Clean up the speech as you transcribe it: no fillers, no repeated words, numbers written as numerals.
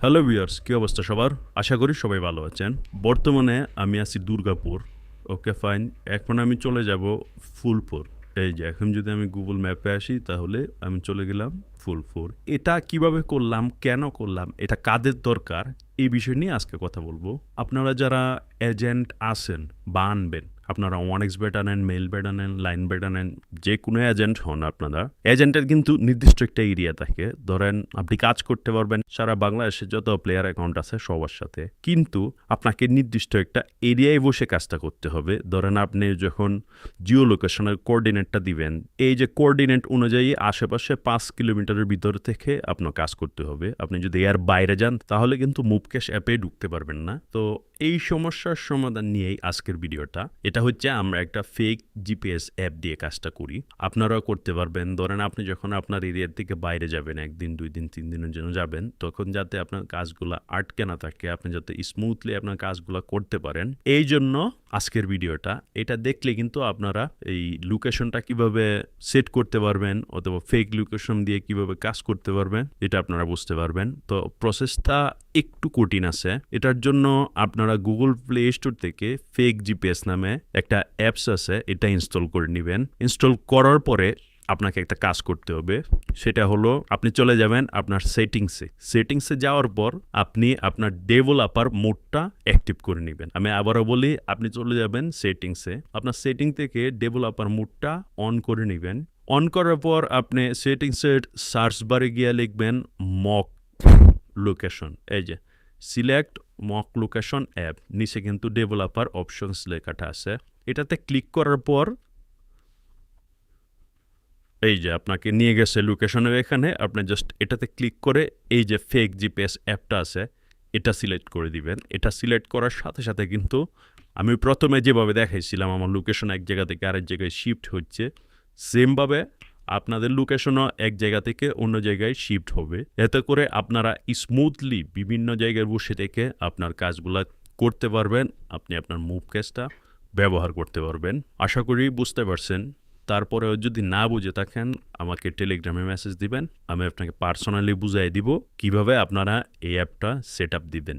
Hello viewers, কী অবস্থা সবার? আশা করি সবাই ভালো আছেন। বর্তমানে আমি আছি দুর্গাপুর। Okay fine. এখন আমি চলে যাব ফুলপুর। এই যে এখন যদি আমি গুগল ম্যাপে আসি তাহলে আমি চলে গেলাম ফুলপুর। এটা কিভাবে করলাম, কেন করলাম, এটা কাদের দরকার, এই বিষয় নিয়ে আজকে কথা বলবো। আপনারা যারা এজেন্ট আছেন বা আনবেন, আপনারা ওয়ান এক্স বেট আনেন, মেল বেট আনেন, লাইন বেট আনেন, যে কোনো এজেন্ট হন আপনারা, এজেন্টের কিন্তু নির্দিষ্ট একটা এরিয়া থাকে। ধরেন আপনি কাজ করতে পারবেন সারা বাংলাদেশে যত প্লেয়ার অ্যাকাউন্ট আছে সবার সাথে, কিন্তু আপনাকে নির্দিষ্ট একটা এরিয়ায় বসে কাজটা করতে হবে। ধরেন আপনি যখন জিও লোকেশনের কোঅর্ডিনেটটা দিবেন, এই যে কোঅর্ডিনেট অনুযায়ী আশেপাশে 5 কিলোমিটারের ভিতর থেকে আপনার কাজ করতে হবে। আপনি যদি এর বাইরে যান তাহলে কিন্তু মুভক্যাশ অ্যাপে ঢুকতে পারবেন না। তো এই সমস্যার সমাধান নিয়েই আজকের ভিডিওটা। এটা হচ্ছে আমরা একটা ফেক জিপিএস অ্যাপ দিয়ে কাজটা করি। আপনারাও করতে পারবেন। ধরেন আপনি যখন আপনার এরিয়ার থেকে বাইরে যাবেন, 1 দিন 2 দিন 3 দিনের জন্য যাবেন, তখন যাতে আপনার কাজগুলো আটকে না থাকে, আপনি যাতে স্মুথলি আপনার কাজগুলো করতে পারেন, এই জন্য আজকের ভিডিওটা। এটা দেখলে কিন্তু আপনারা এই লোকেশনটা কিভাবে সেট করতে পারবেন অথবা ফেক লোকেশন দিয়ে কিভাবে কাজ করতে পারবেন এটা আপনারা বুঝতে পারবেন। তো প্রসেসটা একটু কঠিন আছে। এটার জন্য আপনারা গুগল প্লে স্টোর থেকে ফেক জিপিএস নামে একটা অ্যাপস আছে, এটা ইনস্টল করে নেবেন। ইনস্টল করার পরে আপনাকে একটা কাজ করতে হবে। সেটা হলো আপনি চলে যাবেন আপনার সেটিংসে যাওয়ার পর আপনি আপনার ডেভেলপার মোডটা অ্যাক্টিভ করে নেবেন। আমি আবারও বলি, আপনি চলে যাবেন সেটিংসে, আপনার সেটিং থেকে ডেভেলপার মোডটা অন করে নেবেন। অন করার পর আপনি সেটিংসের সার্চ বারে গিয়ে লিখবেন মক লোকেশন। এই যে সিলেক্ট মক লোকেশন অ্যাপ, নিচে কিন্তু ডেভেলপার অপশনস লেখাটা আছে। এটাতে ক্লিক করার পর এই যে আপনাকে নিয়ে গেছে লোকেশনের এখানে। আপনি জাস্ট এটাতে ক্লিক করে এই যে ফেক জিপিএস অ্যাপটা আছে এটা সিলেক্ট করে দিবেন। এটা সিলেক্ট করার সাথে সাথে কিন্তু আমি প্রথমে যেভাবে দেখাইছিলাম আমার লোকেশন এক জায়গা থেকে আরেক জায়গায় শিফট হচ্ছে, সেমভাবে আপনাদের লোকেশনও এক জায়গা থেকে অন্য জায়গায় শিফট হবে। এতে করে আপনারা স্মুথলি বিভিন্ন জায়গায় বসে থেকে আপনার কাজগুলো করতে পারবেন। আপনি আপনার মুভ ক্যাশটা ব্যবহার করতে পারবেন। আশা করি বুঝতে পারছেন। তারপরেও যদি না বুঝে থাকেন আমাকে টেলিগ্রামে মেসেজ দিবেন, আমি আপনাকে পার্সোনালি বুঝাই দিব কিভাবে আপনারা এই অ্যাপটা সেট আপ দিবেন।